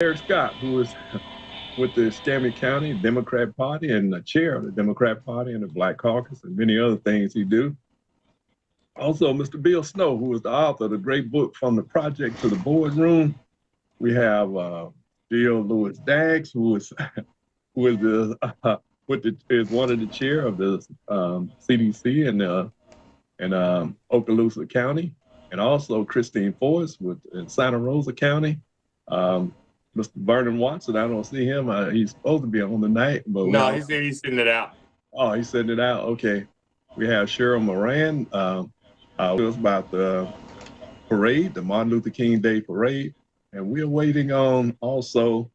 Eric Scott, who is with the Escambia County Democrat Party and the chair of the Democrat Party and the Black Caucus and many other things he do. Also, Mr. Bill Snow, who is the author of the great book From the Project to the Boardroom. We have Bill Lewis Daggs, who is is one of the chair of the CDC in Okaloosa County, and also Christine Forrest in Santa Rosa County. Mr. Vernon Watson, I don't see him. He's supposed to be on tonight, but no, he's sitting it out. Oh, he's sitting it out. Okay. We have Cheryl Moran. Us about the parade, the Martin Luther King Day parade, and we're waiting on also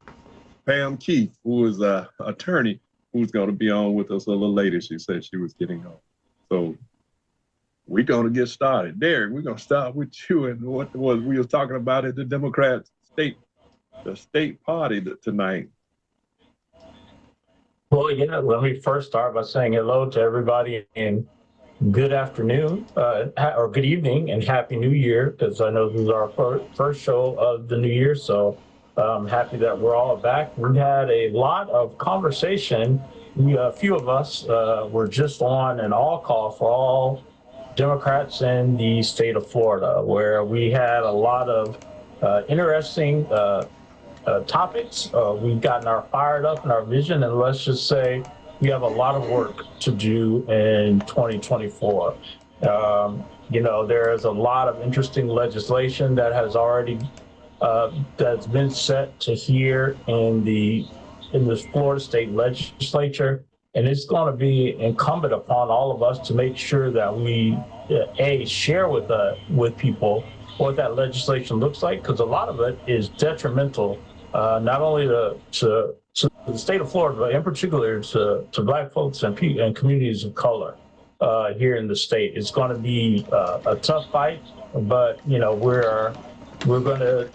Pam Keith, who is an attorney, who's going to be on with us a little later. She said she was getting on. So we're going to get started. Derek, we're going to start with you and what was we were talking about at the Democrat state party tonight. Well, yeah, let me first start by saying hello to everybody and good afternoon or good evening and Happy New Year, because I know this is our first show of the new year. So I'm happy that we're all back. We had a lot of conversation. A few of us were just on an all call for all Democrats in the state of Florida, where we had a lot of interesting topics. We've gotten our fired up in our vision, and let's just say we have a lot of work to do in 2024. There is a lot of interesting legislation that has already that's been set to hear in the Florida State Legislature, and it's going to be incumbent upon all of us to make sure that we share with people what that legislation looks like, because a lot of it is detrimental not only to the state of Florida, but in particular to Black folks and communities of color here in the state. It's going to be a tough fight, but we're going to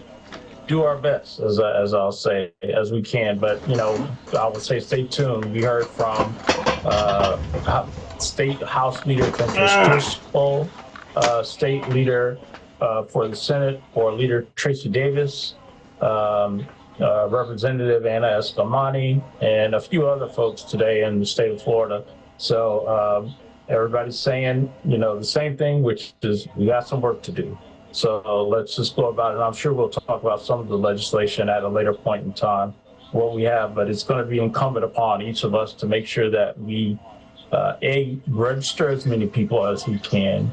do our best, as I'll say, as we can. But I would say stay tuned. We heard from State House Leader Driscoll, State Leader for the Senate, or Leader Tracy Davis, Representative Anna Escamani, and a few other folks today in the state of Florida. So everybody's saying, the same thing, which is we got some work to do. So let's just go about it. I'm sure we'll talk about some of the legislation at a later point in time, what we have, but it's going to be incumbent upon each of us to make sure that we, register as many people as we can,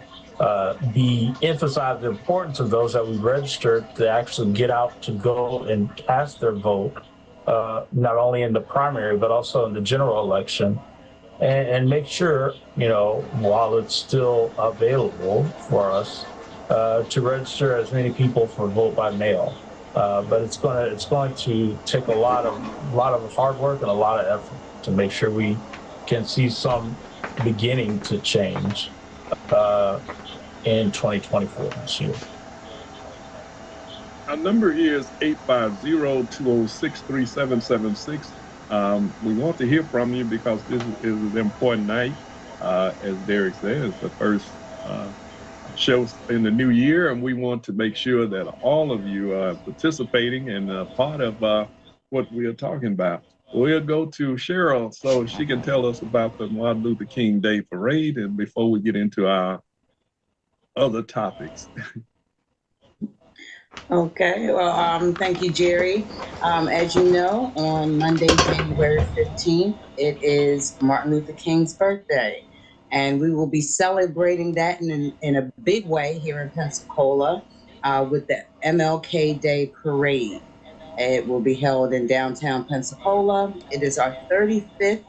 emphasize the importance of those that we registered to actually get out to go and cast their vote, not only in the primary, but also in the general election, and make sure, while it's still available for us, to register as many people for vote by mail. But it's going to take a lot of hard work and a lot of effort to make sure we can see some beginning to change in 2024 this year. Our number here is 850-206-3776. We want to hear from you because this is an important night. As Derek said, it's the first show in the new year, and we want to make sure that all of you are participating and part of what we are talking about. We'll go to Cheryl so she can tell us about the Martin Luther King Day parade, and before we get into our other topics. Okay, well, thank you, Jerry. As you know, on Monday, January 15th, it is Martin Luther King's birthday, and we will be celebrating that in a big way here in Pensacola with the MLK Day Parade. It will be held in downtown Pensacola. It is our 35th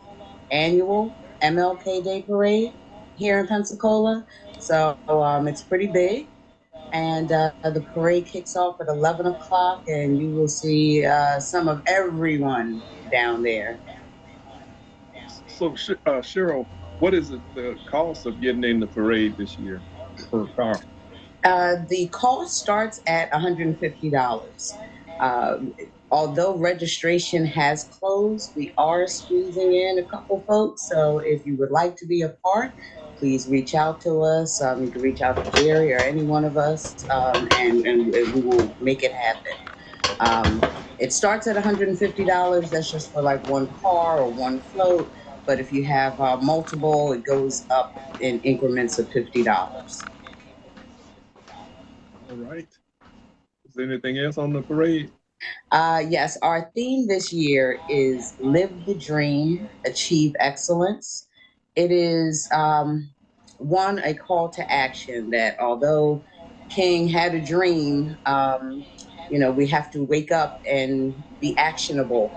annual MLK Day Parade here in Pensacola, so it's pretty big. And the parade kicks off at 11 o'clock, and you will see some of everyone down there. So, Cheryl, what is the cost of getting in the parade this year per car? The cost starts at $150. Although registration has closed, we are squeezing in a couple folks. So if you would like to be a part, please reach out to us. You can reach out to Jerry or any one of us, and we will make it happen. It starts at $150. That's just for like one car or one float. But if you have multiple, it goes up in increments of $50. All right. Is there anything else on the parade? Yes, our theme this year is Live the Dream, Achieve Excellence. It is one, a call to action that although King had a dream, we have to wake up and be actionable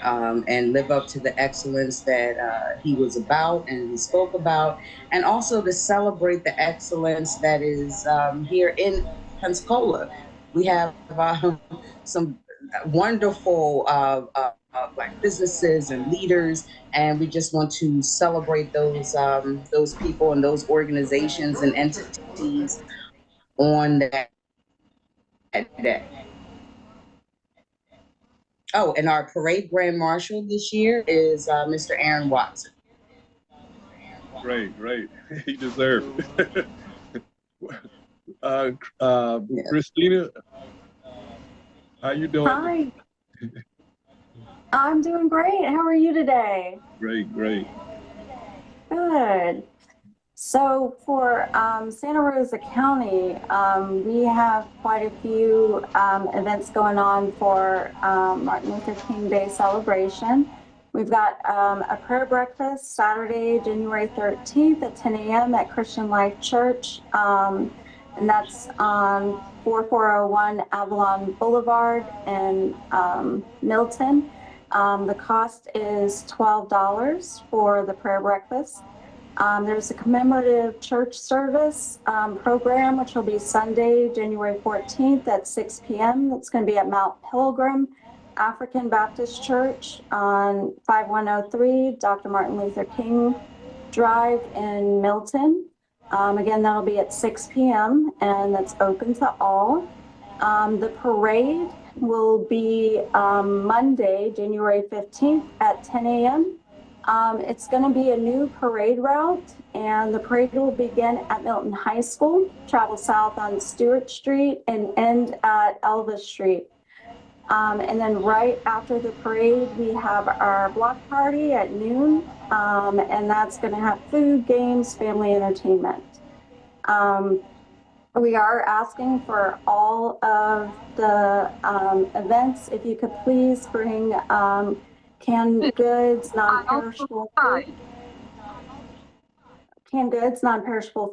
and live up to the excellence that he was about and he spoke about, and also to celebrate the excellence that is here in Pensacola. We have some wonderful Black businesses and leaders, and we just want to celebrate those people and those organizations and entities on that day. Oh, and our parade grand marshal this year is Mr. Aaron Watson. Great. He deserved it. Christina, how you doing? Hi. I'm doing great. How are you today? Great. Good. So for Santa Rosa County, we have quite a few events going on for Martin Luther King Day celebration. We've got a prayer breakfast Saturday, January 13th at 10 a.m. at Christian Life Church. And that's on 4401 Avalon Boulevard in Milton. The cost is $12 for the prayer breakfast. There's a commemorative church service program, which will be Sunday, January 14th at 6 p.m. That's going to be at Mount Pilgrim African Baptist Church on 5103 Dr. Martin Luther King Drive in Milton. Again, that'll be at 6 p.m. and that's open to all. The parade will be Monday, January 15th at 10 a.m. It's going to be a new parade route, and the parade will begin at Milton High School, travel south on Stewart Street, and end at Elvis Street. And then right after the parade, we have our block party at noon, and that's going to have food, games, family entertainment. We are asking for all of the events, if you could please bring canned goods, non-perishable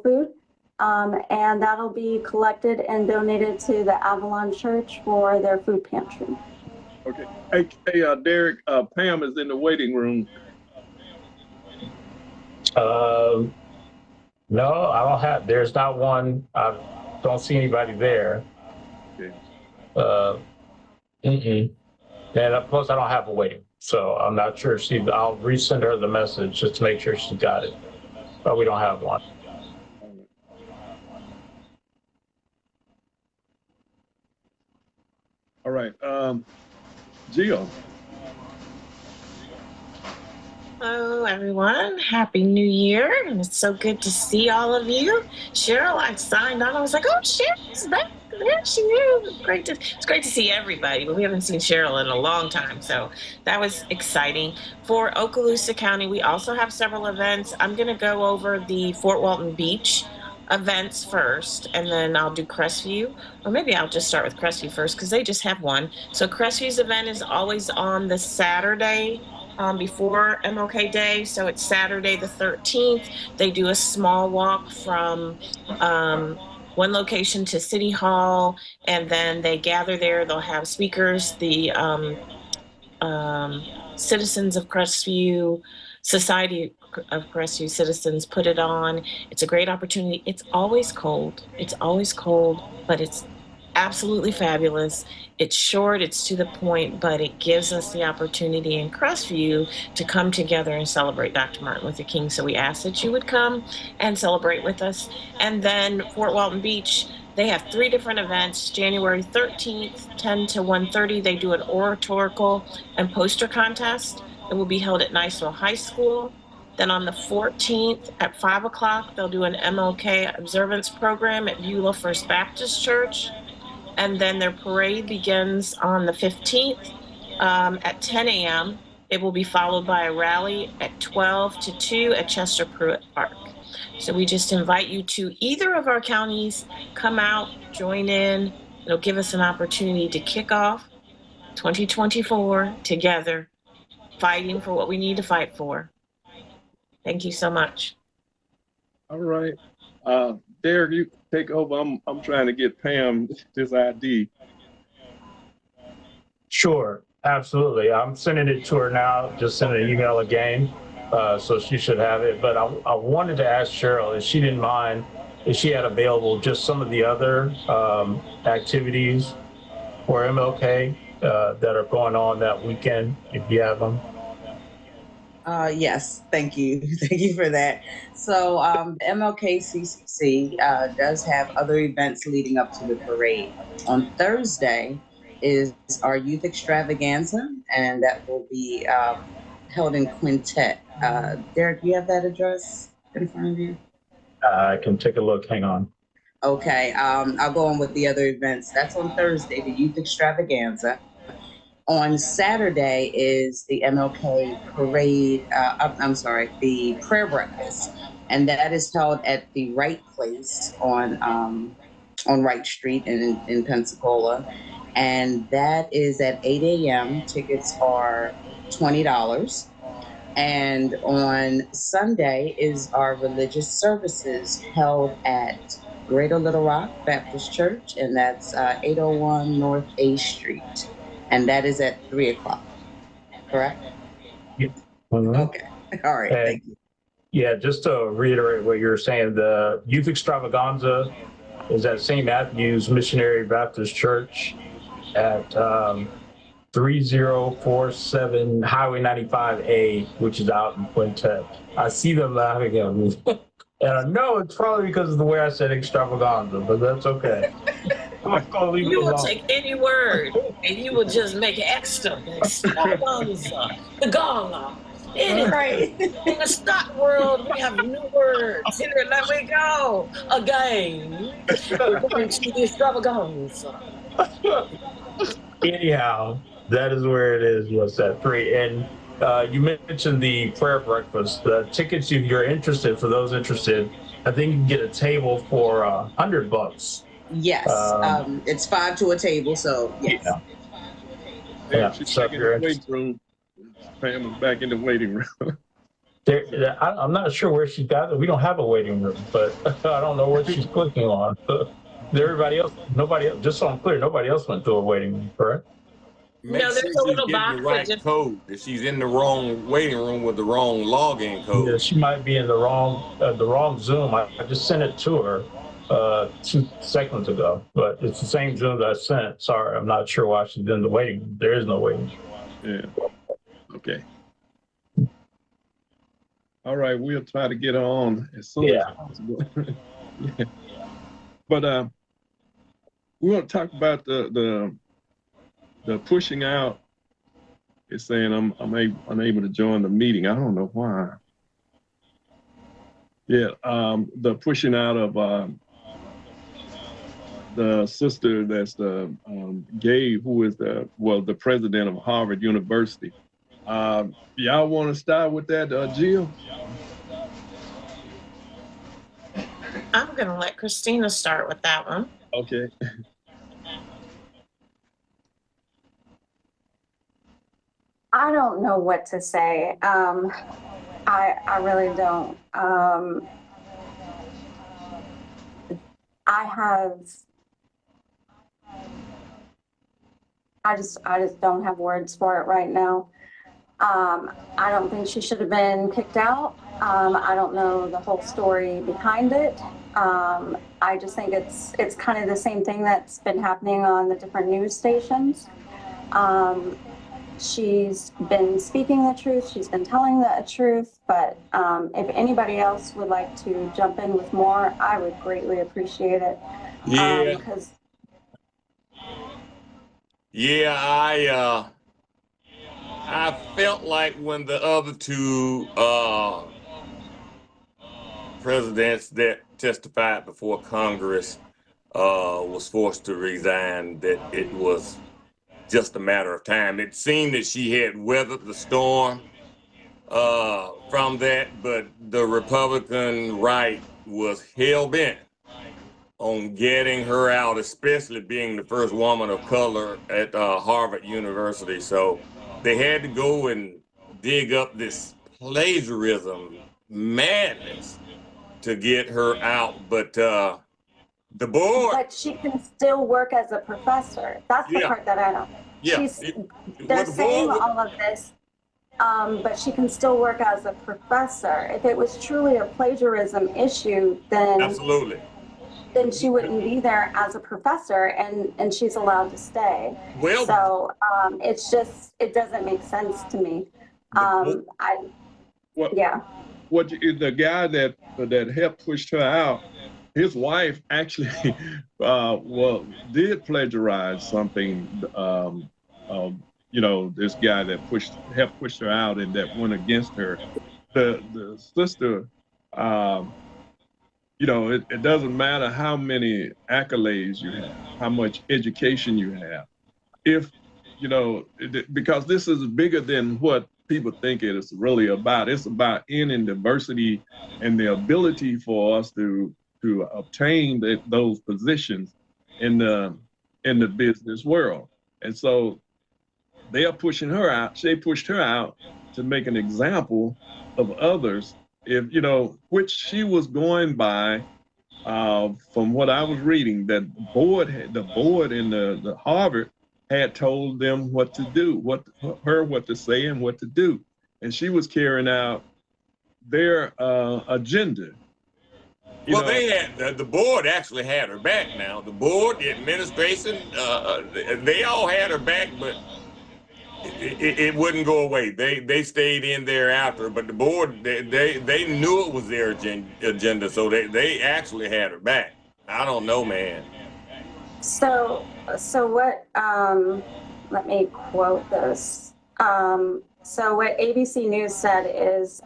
food, and that'll be collected and donated to the Avalon Church for their food pantry. Okay. Hey, Derek, Pam is in the waiting room. No, I don't have. There's not one. I don't see anybody there. Okay. And plus, I don't have a waiting, so I'm not sure if I'll resend her the message just to make sure she got it. But we don't have one. All right. Gio. Hello, everyone. Happy New Year. And it's so good to see all of you. Cheryl, I signed on. I was like, oh, Cheryl's back. There she is. It's great to see everybody, but we haven't seen Cheryl in a long time. So that was exciting. For Okaloosa County, we also have several events. I'm going to go over the Fort Walton Beach events first, and then I'll do Crestview. Or maybe I'll just start with Crestview first because they just have one. So Crestview's event is always on the Saturday before MLK Day. So it's Saturday the 13th. They do a small walk from one location to City Hall, and then they gather there. They'll have speakers, the citizens of Crestview, Society of Crestview Citizens put it on. It's a great opportunity. It's always cold, but it's absolutely fabulous. It's short, it's to the point, but it gives us the opportunity in Crestview to come together and celebrate Dr. Martin Luther King. So we ask that you would come and celebrate with us. And then Fort Walton Beach, they have 3 different events. January 13th, 10 to 1:30, they do an oratorical and poster contest. It will be held at Niceville High School. Then on the 14th at 5 o'clock, they'll do an MLK observance program at Beulah First Baptist Church. And then their parade begins on the 15th at 10 a.m. It will be followed by a rally at 12 to 2 at Chester Pruitt Park. So we just invite you to either of our counties, come out, join in. It'll give us an opportunity to kick off 2024 together, fighting for what we need to fight for. Thank you so much. All right. Derek, you take over. I'm trying to get Pam this ID. Sure, absolutely. I'm sending it to her now. Just send an email again, so she should have it. But I wanted to ask Cheryl if she didn't mind if she had available just some of the other activities for MLK that are going on that weekend, if you have them. Yes, thank you. Thank you for that. So the MLK CCC does have other events leading up to the parade. On Thursday is our youth extravaganza, and that will be held in Quintet. Derek, do you have that address in front of you? I can take a look. Hang on. Okay, I'll go on with the other events. That's on Thursday, the youth extravaganza. On Saturday is the MLK parade, the prayer breakfast, and that is held at the Wright Place on Wright Street in Pensacola, and that is at 8 a.m. Tickets are $20. And on Sunday is our religious services held at Greater Little Rock Baptist Church, and that's 801 North A Street. And that is at 3 o'clock, correct? Yeah. Mm-hmm. Okay. All right. And, thank you. yeah, just to reiterate what you were saying, the youth extravaganza is at St. Matthew's Missionary Baptist Church at 3047 Highway 95A, which is out in Quintet. I see them laughing at me. And I know it's probably because of the way I said extravaganza, but that's okay. You will take any word and you will just make it extra. Extravaganza, the gala. Anyway, in the stock world, we have new words. Here, let me go again. We're going to the extravaganza. Anyhow, that is where it is. What's that? 3. And you mentioned the prayer breakfast. The tickets, if you're interested, for those interested, I think you can get a table for $100. Yes, it's 5 to a table, so yes. Yeah. She's So back in the waiting room. Pam is back in the waiting room. I'm not sure where she got it. We don't have a waiting room, but I don't know what she's clicking on. Everybody else, nobody else, just so I'm clear, nobody else went through a waiting room, correct? Make sure she's getting the right code. If she's in the wrong waiting room with the wrong login code. Yeah, she might be in the wrong Zoom. I just sent it to her 2 seconds ago, but it's the same Zoom that I sent. Sorry, I'm not sure why she's in the waiting room. There is no waiting room. Yeah. Okay. All right, we'll try to get on as soon as possible. Yeah. But we want to talk about the pushing out. It's saying I'm unable to join the meeting. I don't know why. Yeah, the pushing out of the sister that's the Gabe, who is the president of Harvard University. Y'all want to start with that, Jill? I'm going to let Christina start with that one. Okay. I don't know what to say. I really don't. I just don't have words for it right now. I don't think she should have been kicked out. I don't know the whole story behind it. I just think it's kind of the same thing that's been happening on the different news stations. She's been speaking the truth. She's been telling the truth. But if anybody else would like to jump in with more, I would greatly appreciate it. Yeah. I felt like when the other two presidents that testified before Congress was forced to resign, that it was just a matter of time. It seemed that she had weathered the storm from that, but the Republican right was hell-bent on getting her out, especially being the first woman of color at Harvard University. So they had to go and dig up this plagiarism madness to get her out. But the board... But she can still work as a professor. That's the part that I don't... Yeah. They're saying all of this, but she can still work as a professor. If it was truly a plagiarism issue, then... Absolutely. Then she wouldn't be there as a professor, and she's allowed to stay. Well, so it's just, it doesn't make sense to me. The guy that helped push her out, his wife actually did plagiarize something. This guy that helped push her out and that went against her. The sister. It doesn't matter how many accolades you have, how much education you have. Because this is bigger than what people think it is really about. It's about ending diversity and the ability for us to obtain those positions in the business world. And so they are pushing her out. They pushed her out to make an example of others. Which she was going by, from what I was reading, that the board in the Harvard had told them what to do, what to say and what to do, and she was carrying out their agenda. They had the board actually had her back. Now the board, the administration, they all had her back, but it wouldn't go away. They stayed in there after, but the board, they knew it was their agenda, so they actually had her back. I don't know, man. So what? Let me quote this. So what ABC News said is,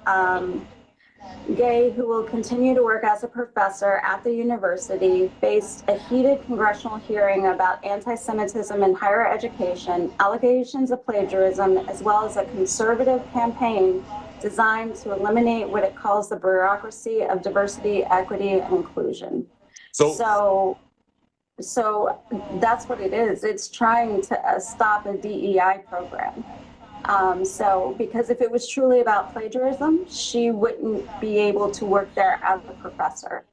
Gay, who will continue to work as a professor at the university, faced a heated congressional hearing about anti-Semitism in higher education, allegations of plagiarism, as well as a conservative campaign designed to eliminate what it calls the bureaucracy of diversity, equity, and inclusion. So that's what it is. It's trying to stop a DEI program. Because if it was truly about plagiarism, she wouldn't be able to work there as a professor.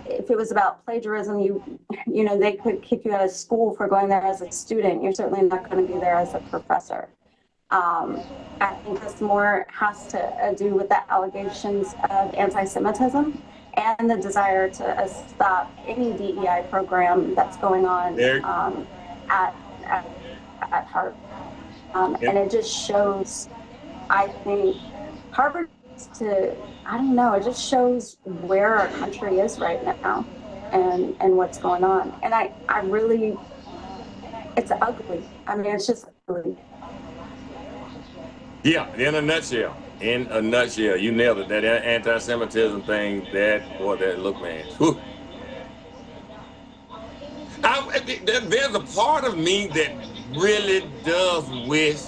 If it was about plagiarism, they could kick you out of school for going there as a student. You're certainly not going to be there as a professor. I think this more has to do with the allegations of anti-Semitism and the desire to stop any DEI program that's going on at Harvard. And it just shows, I think, Harvard it just shows where our country is right now and what's going on. And I really, it's ugly. I mean, it's just ugly. Yeah, in a nutshell, you nailed it. That anti-Semitism thing, look, man. Whew. There's a part of me that really does wish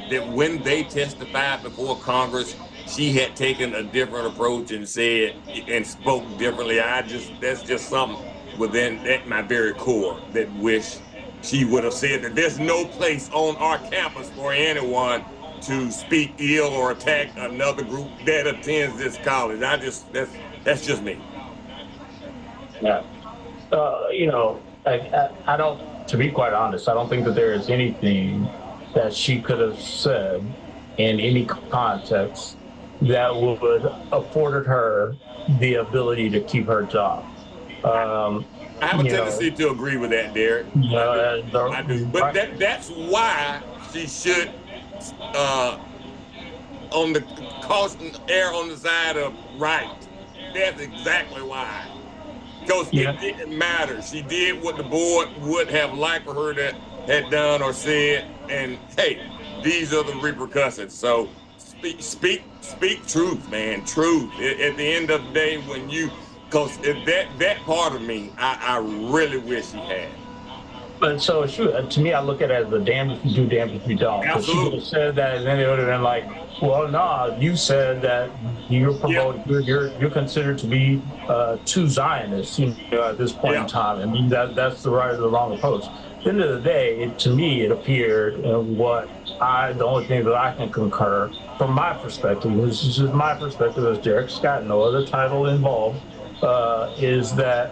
that when they testified before Congress, she had taken a different approach and said and spoke differently. That's just something within my very core that wish she would have said that there's no place on our campus for anyone to speak ill or attack another group that attends this college. That's just me. Yeah. I don't, to be quite honest, I don't think that there is anything that she could have said in any context that would have afforded her the ability to keep her job. I have a tendency to agree with that, Derek. I do. But that's why she should, on the caution, err on the side of right. That's exactly why. Because it didn't matter. She did what the board would have liked for her to have done or said, and hey, these are the repercussions. So speak truth, man. Truth. At the end of the day, when you Because that part of me, I really wish he had. But so to me, I look at it as the damned if you do, damned if you don't. Because she would have said that, and then it would have been like, well, nah, you said that you're promoting, you're considered to be too Zionist, at this point in time. I mean, that's the right or the wrong approach. At the end of the day, to me, it appeared the only thing that I can concur from my perspective, this is just my perspective as Derek Scott, no other title involved, is that,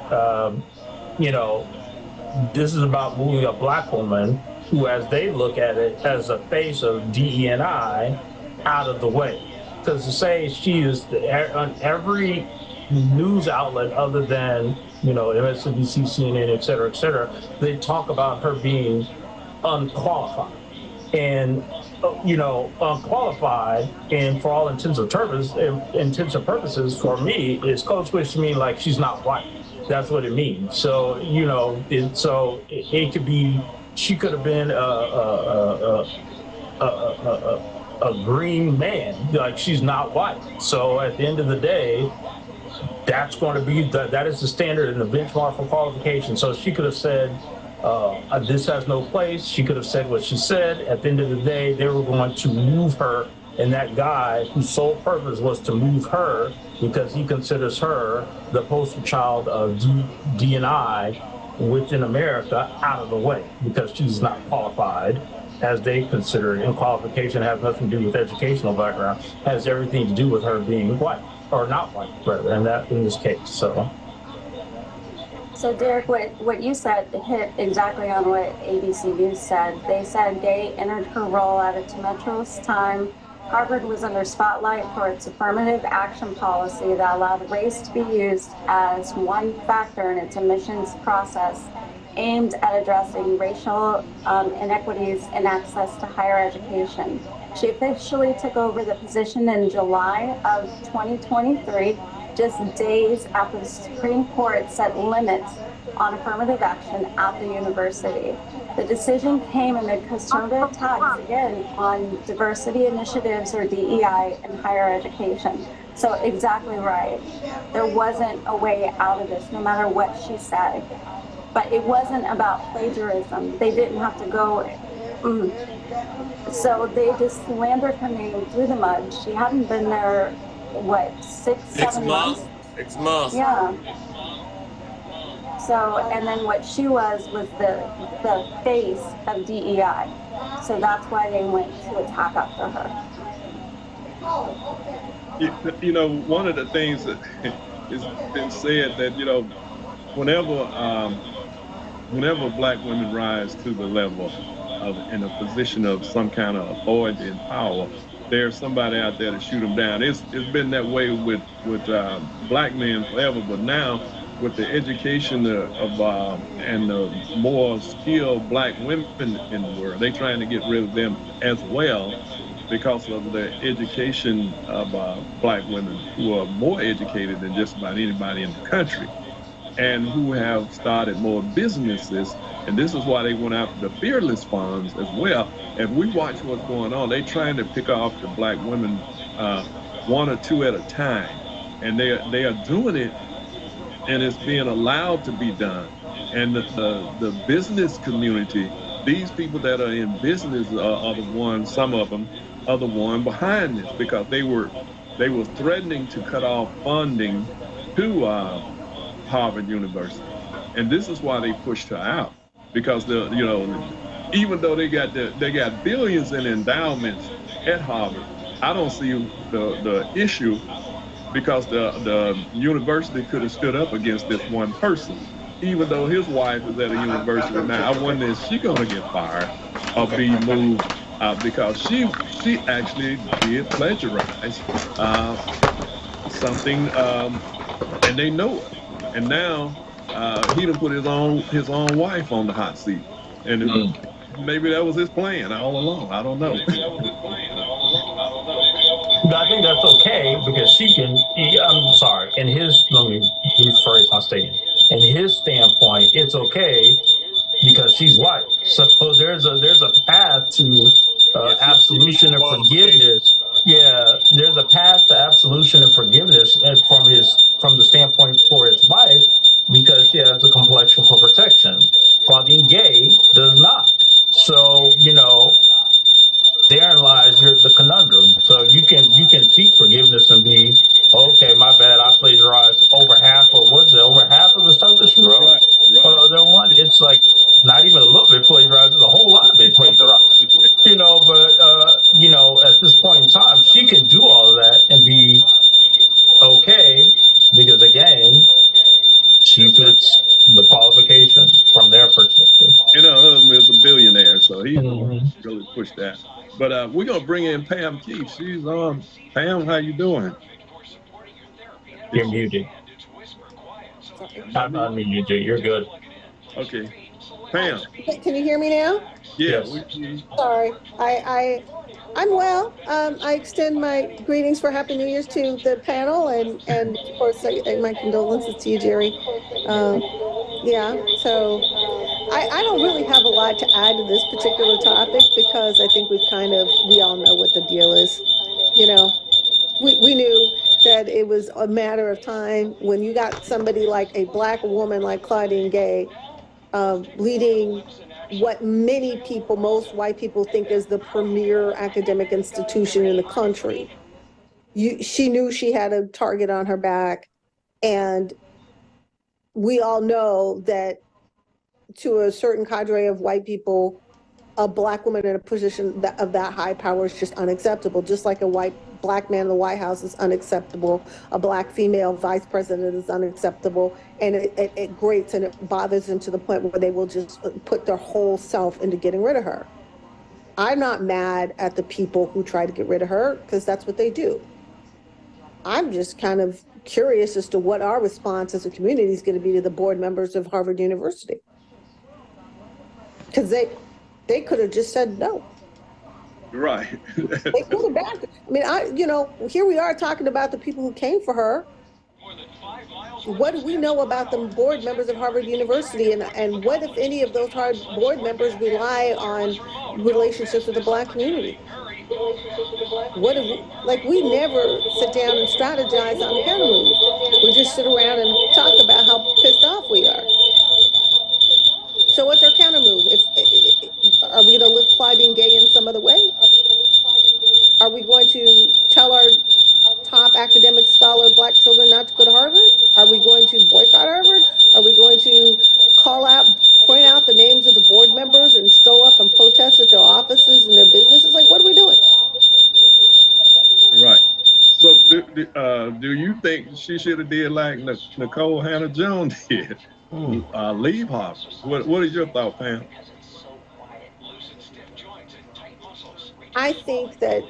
this is about moving a black woman who, as they look at it, as a face of DE&I out of the way. Because to say she is on every news outlet other than, MSNBC, CNN, et cetera, they talk about her being unqualified. And, unqualified, and for all intents and purposes, for me, is code switch to mean like she's not white. That's what it means. So, it could be, she could have been a green man, like she's not white. So at the end of the day, that's going to be, that is the standard and the benchmark for qualification. So she could have said, this has no place. She could have said what she said. At the end of the day, they were going to move her, and that guy whose sole purpose was to move her because he considers her the poster child of D&I within America out of the way because she's not qualified as they consider it. And qualification has nothing to do with educational background, has everything to do with her being white or not white, rather, and that in this case. So Derek, what you said hit exactly on what ABC News said. They said Day entered her role at a tumultuous time. Harvard was under spotlight for its affirmative action policy that allowed race to be used as one factor in its admissions process aimed at addressing racial inequities in access to higher education. She officially took over the position in July of 2023, just days after the Supreme Court set limits on affirmative action at the university. The decision came amid conservative attacks, again, on diversity initiatives or DEI in higher education. So exactly right. There wasn't a way out of this, no matter what she said. But it wasn't about plagiarism. They didn't have to go. So they just slandered her name through the mud. She hadn't been there, what, 7 months? 6 months. Yeah. So, and then what she was the face of DEI. So that's why they went to attack after her. One of the things that has been said that, whenever black women rise to the level of in a position of some kind of authority and power, there's somebody out there to shoot them down. It's been that way with black men forever, but now with the education and the more skilled black women in the world, they're trying to get rid of them as well because of the education of black women who are more educated than just about anybody in the country and who have started more businesses. And this is why they went after the Fearless Funds as well. If we watch what's going on, they're trying to pick off the black women one or two at a time. And they are doing it, and it's being allowed to be done. And the business community, these people that are in business are the ones, some of them are the one behind this, because they were threatening to cut off funding to Harvard University. And this is why they pushed her out, because even though they got billions in endowments at Harvard, I don't see the issue, because the university could have stood up against this one person. Even though his wife is at a university now, I wonder if she's gonna get fired or be moved because she actually did plagiarize something, and they know it. And now he done put his own wife on the hot seat, and maybe that was his plan all along. I don't know. But I think that's okay, because I'm sorry, let me rephrase my statement. In his standpoint, it's okay because she's white. So there's a path to absolution and forgiveness. Yeah, there's a path to absolution and forgiveness from the standpoint for But we're gonna bring in Pam Keith. She's on. Pam, how you doing? You're muted. I'm unmuted. You're good. Okay, Pam. Can you hear me now? Yeah. Yes. Sorry, I'm well. I extend my greetings for Happy New Year's to the panel, and of course, my condolences to you, Jerry. Yeah, so I don't really have a lot to add to this particular topic because I think we all know what the deal is. You know, we knew that it was a matter of time when you got somebody like a Black woman like Claudine Gay leading what many people, most white people, think is the premier academic institution in the country. She knew she had a target on her back, and we all know that to a certain cadre of white people, a Black woman in a position of that high power is just unacceptable. Just like a Black man in the White House is unacceptable, a Black female vice president is unacceptable, and it grates and it bothers them to the point where they will just put their whole self into getting rid of her. I'm not mad at the people who try to get rid of her, because that's what they do. I'm just kind of curious as to what our response as a community is going to be to the board members of Harvard University. Because they could have just said no. Right. They could have backed it. I mean, here we are talking about the people who came for her. What do we know about the board members of Harvard University, and what, if any, of those board members rely on relationships with the Black community? We never sit down and strategize on counter moves. We just sit around and talk about how pissed off we are. So what's our counter move? Are we going to lift Claudine Gay in some other way? Are we going to tell our top academic scholar Black children not to go to Harvard? Are we going to boycott Harvard? Are we going to point out the names of the board members and show up and protest at their offices and their businesses? What are we doing? Right. So do you think she should have did like Nicole Hannah-Jones did? Leave Harvard. What is your thought, Pam? I think that,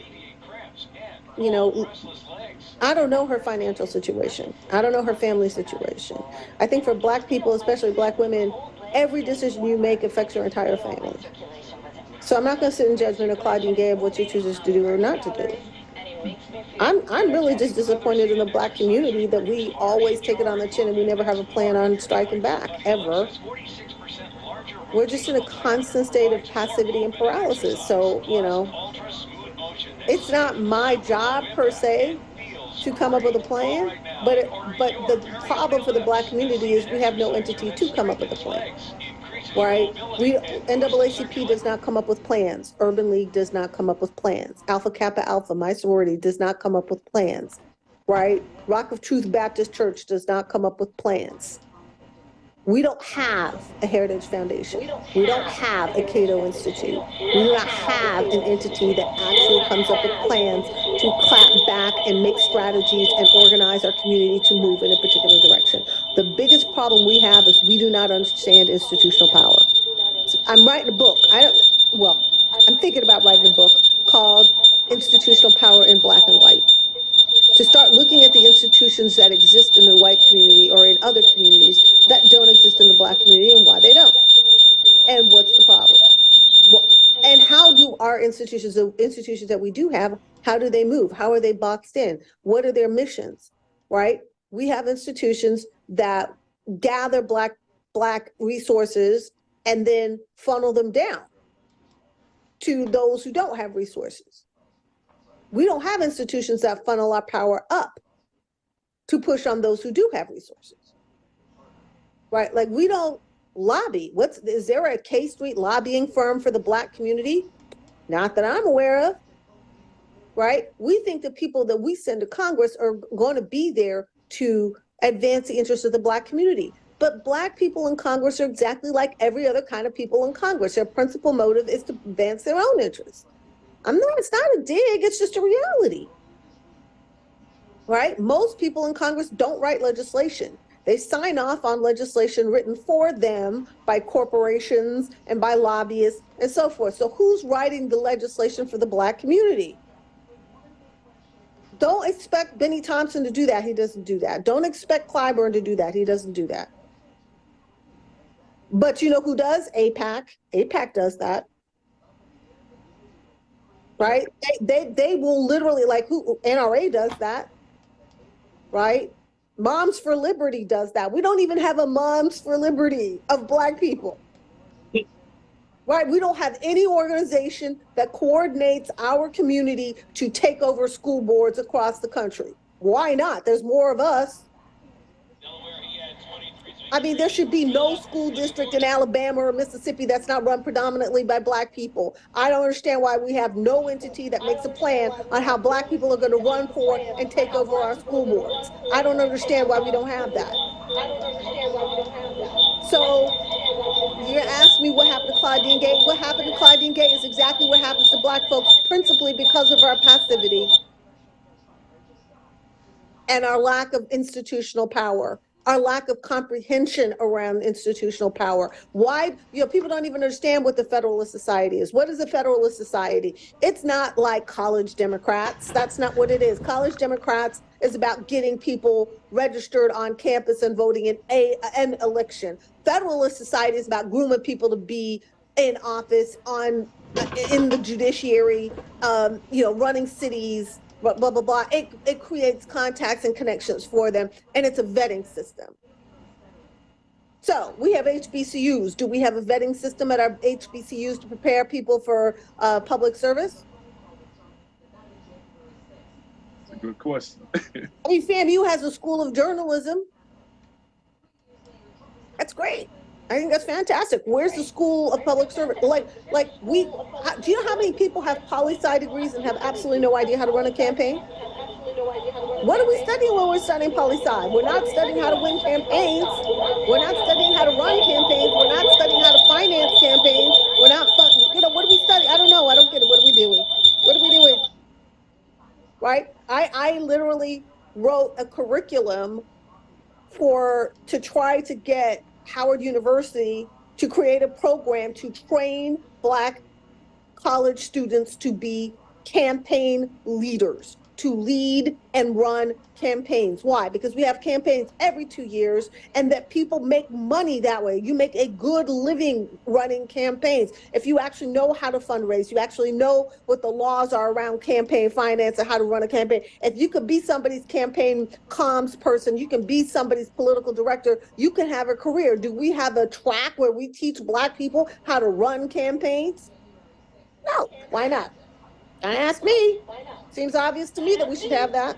I don't know her financial situation. I don't know her family situation. I think for Black people, especially Black women, every decision you make affects your entire family. So I'm not going to sit in judgment of Claudine Gay of what she chooses to do or not to do. I'm really just disappointed in the Black community that we always take it on the chin and we never have a plan on striking back, ever. We're just in a constant state of passivity and paralysis. So, it's not my job per se to come up with a plan, but the problem for the Black community is we have no entity to come up with a plan. Right? NAACP does not come up with plans. Urban League does not come up with plans. Alpha Kappa Alpha, my sorority, does not come up with plans. Right? Rock of Truth Baptist Church does not come up with plans. We don't have a Heritage Foundation. We don't have a Cato Institute. We do not have an entity that actually comes up with plans to clap back and make strategies and organize our community to move in a particular direction. The biggest problem we have is we do not understand institutional power. I'm writing a book. I'm thinking about writing a book called Institutional Power in Black and White. To start looking at the institutions that exist in the white community or in other communities that don't exist in the Black community and why they don't. And what's the problem? And how do our institutions, the institutions that we do have, how do they move? How are they boxed in? What are their missions, right? We have institutions that gather Black resources and then funnel them down to those who don't have resources. We don't have institutions that funnel our power up to push on those who do have resources, right? We don't lobby. Is there a K Street lobbying firm for the Black community? Not that I'm aware of, right? We think the people that we send to Congress are going to be there to advance the interests of the Black community. But Black people in Congress are exactly like every other kind of people in Congress. Their principal motive is to advance their own interests. It's not a dig, it's just a reality, right? Most people in Congress don't write legislation. They sign off on legislation written for them by corporations and by lobbyists and so forth. So who's writing the legislation for the Black community? Don't expect Benny Thompson to do that. He doesn't do that. Don't expect Clyburn to do that. He doesn't do that. But you know who does? APAC. APAC does that. Right? They will literally, like, who, NRA does that. Right? Moms for Liberty does that. We don't even have a Moms for Liberty of Black people. Right? We don't have any organization that coordinates our community to take over school boards across the country. Why not? There's more of us. I mean, there should be no school district in Alabama or Mississippi that's not run predominantly by Black people. I don't understand why we have no entity that makes a plan on how Black people are going to run for and take over our school boards. I don't understand why we don't have that. So you asked me what happened to Claudine Gay. What happened to Claudine Gay is exactly what happens to Black folks, principally because of our passivity and our lack of institutional power, our lack of comprehension around institutional power. Why, people don't even understand what the Federalist Society is. What is a Federalist Society? It's not like college Democrats. That's not what it is. College Democrats is about getting people registered on campus and voting in an election. Federalist Society is about grooming people to be in office, in the judiciary, running cities, blah, blah, blah, blah. It creates contacts and connections for them, and it's a vetting system. So we have HBCUs. Do we have a vetting system at our HBCUs to prepare people for public service? That's a good question. I mean, FAMU has a school of journalism. That's great. I think that's fantastic. Where's the School of Public Service? Do you know how many people have poli-sci degrees and have absolutely no idea how to run a campaign? What are we studying when we're studying poli-sci? We're not studying how to win campaigns. We're not studying how to run campaigns. We're not studying how to finance campaigns. We're not, what are we studying? I don't know. I don't get it. What are we doing? What are we doing? Right? I literally wrote a curriculum to try to get Howard University to create a program to train Black college students to be campaign leaders, to lead and run campaigns. Why? Because we have campaigns every 2 years, and that people make money that way. You make a good living running campaigns. If you actually know how to fundraise, you actually know what the laws are around campaign finance and how to run a campaign. If you could be somebody's campaign comms person, you can be somebody's political director, you can have a career. Do we have a track where we teach Black people how to run campaigns? No, why not? Don't ask me. Seems obvious to me that we should have that.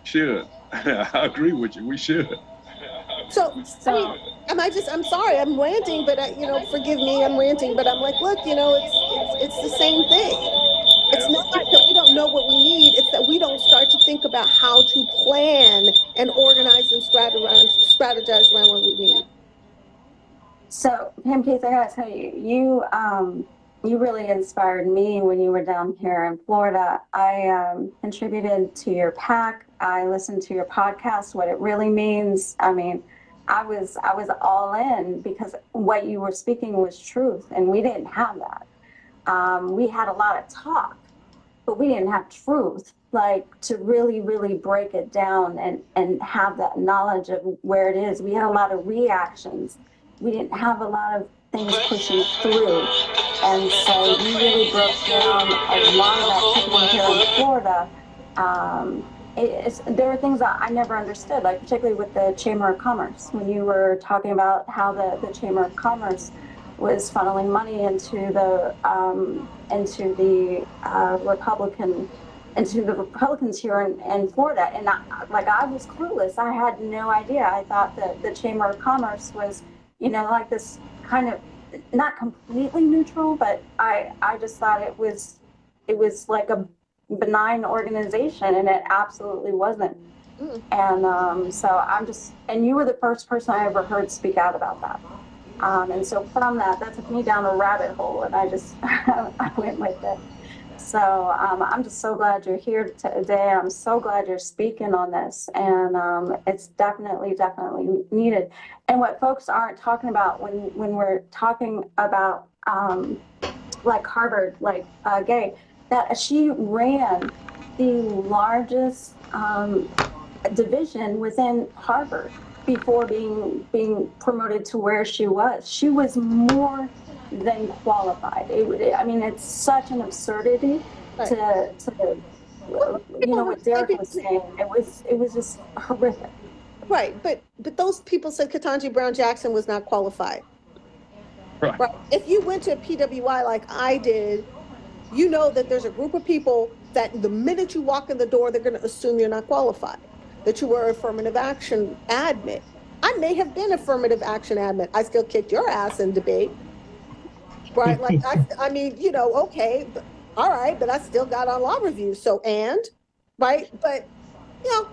Should. I agree with you. We should. So I mean, I'm sorry, I'm ranting, but forgive me, I'm ranting, but I'm like, look, it's the same thing. It's not that we don't know what we need, it's that we don't start to think about how to plan and organize and strategize around what we need. So, Pam Keith, I gotta tell you, you really inspired me when you were down here in Florida. I contributed to your PAC. I listened to your podcast, What It Really Means. I mean, I was all in because what you were speaking was truth, and we didn't have that. We had a lot of talk, but we didn't have truth, like to really, really break it down and have that knowledge of where it is. We had a lot of reactions. We didn't have a lot of things pushing through. And so you really broke down a lot of activity here in Florida. There are things that I never understood, like particularly with the Chamber of Commerce, when you were talking about how the Chamber of Commerce was funneling money into the Republicans here in Florida. And I was clueless. I had no idea. I thought that the Chamber of Commerce was, like this kind of, not completely neutral, but I just thought it was like a benign organization, and it absolutely wasn't. And so and you were the first person I ever heard speak out about that. And so from that took me down a rabbit hole, and I just I went with it. So I'm just so glad you're here today. I'm so glad you're speaking on this, and it's definitely, definitely needed. And what folks aren't talking about when we're talking about like Harvard, like Gay, that she ran the largest division within Harvard before being promoted to where she was. She was more than qualified. I mean, it's such an absurdity to you know what Derek was saying. It was just horrific. Right, but those people said Ketanji Brown Jackson was not qualified. Right. Right. If you went to a PWI like I did, you know that there's a group of people that the minute you walk in the door, they're going to assume you're not qualified, that you were affirmative action admit. I may have been affirmative action admit. I still kicked your ass in debate, right? Like I mean, you know, okay, but, all right, but I still got on law review. So right, but you know,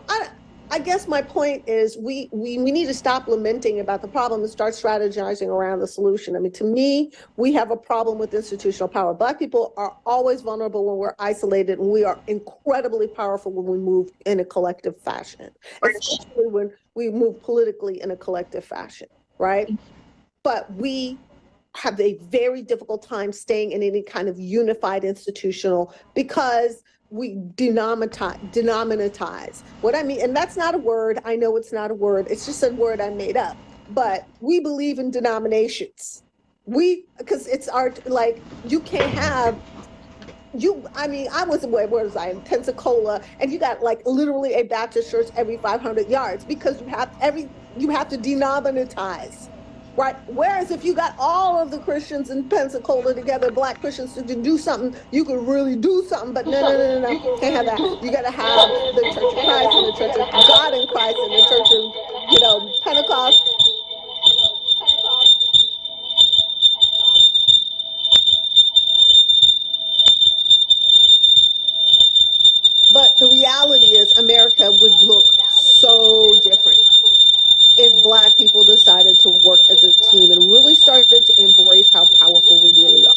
I guess my point is we need to stop lamenting about the problem and start strategizing around the solution. I mean, to me, we have a problem with institutional power. Black people are always vulnerable when we're isolated, and we are incredibly powerful when we move in a collective fashion, especially when we move politically in a collective fashion, right? But we have a very difficult time staying in any kind of unified institutional because we denominatize. What I mean, and that's not a word. I know it's not a word. It's just a word I made up. But we believe in denominations. Because it's like, you can't have I mean, I was where was I in Pensacola, and you got like literally a Baptist church every 500 yards because you have to denominatize, right? Whereas if you got all of the Christians in Pensacola together, Black Christians, to do something, you could really do something. But no, can't have that. You got to have the Church of Christ and the Church of God in Christ and the Church of, you know, Pentecost. But the reality is America would look so different if Black people decided to work as a team and really started to embrace how powerful we really are.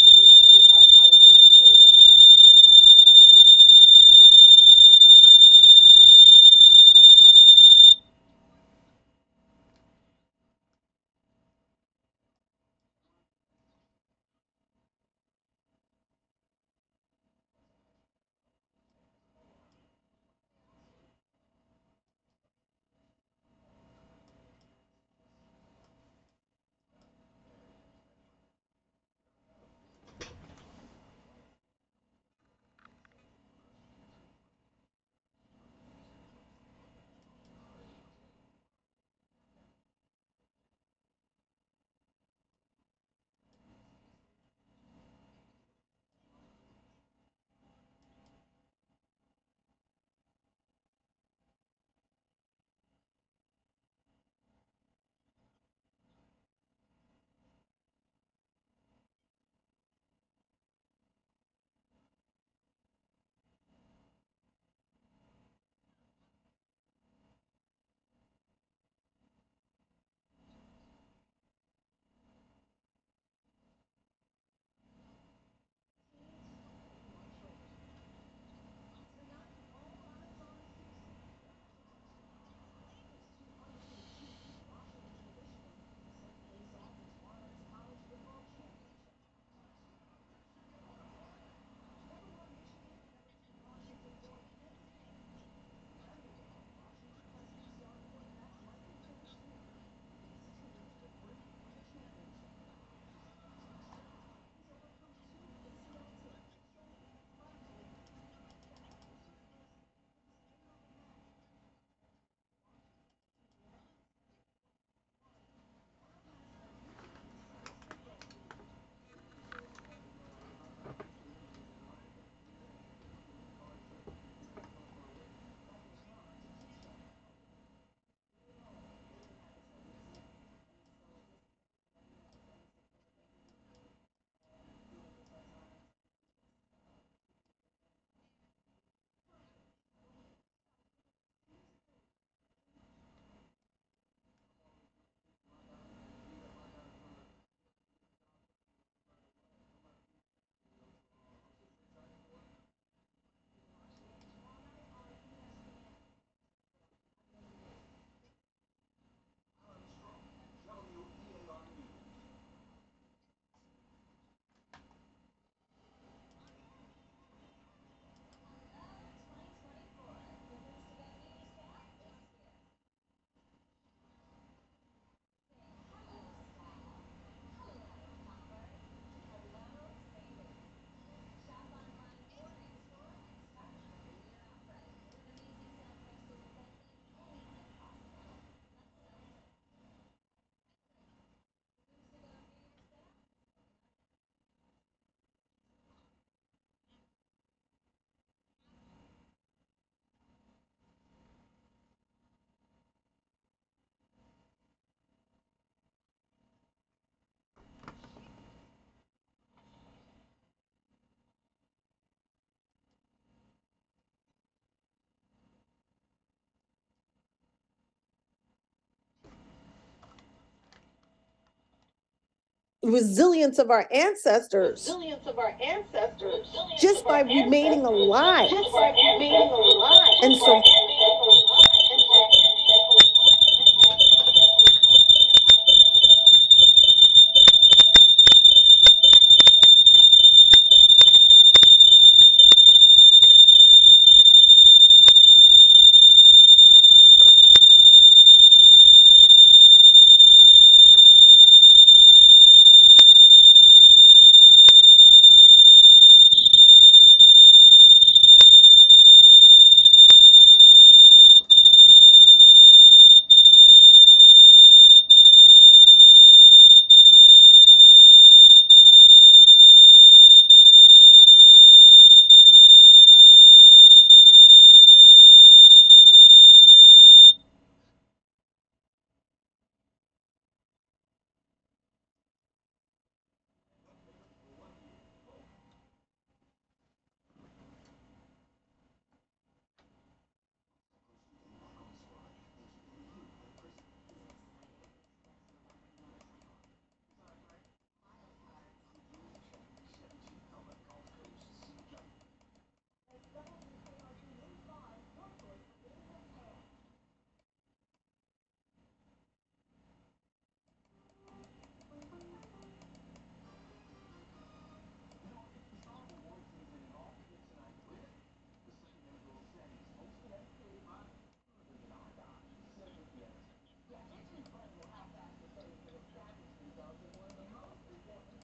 resilience of our ancestors just by remaining alive and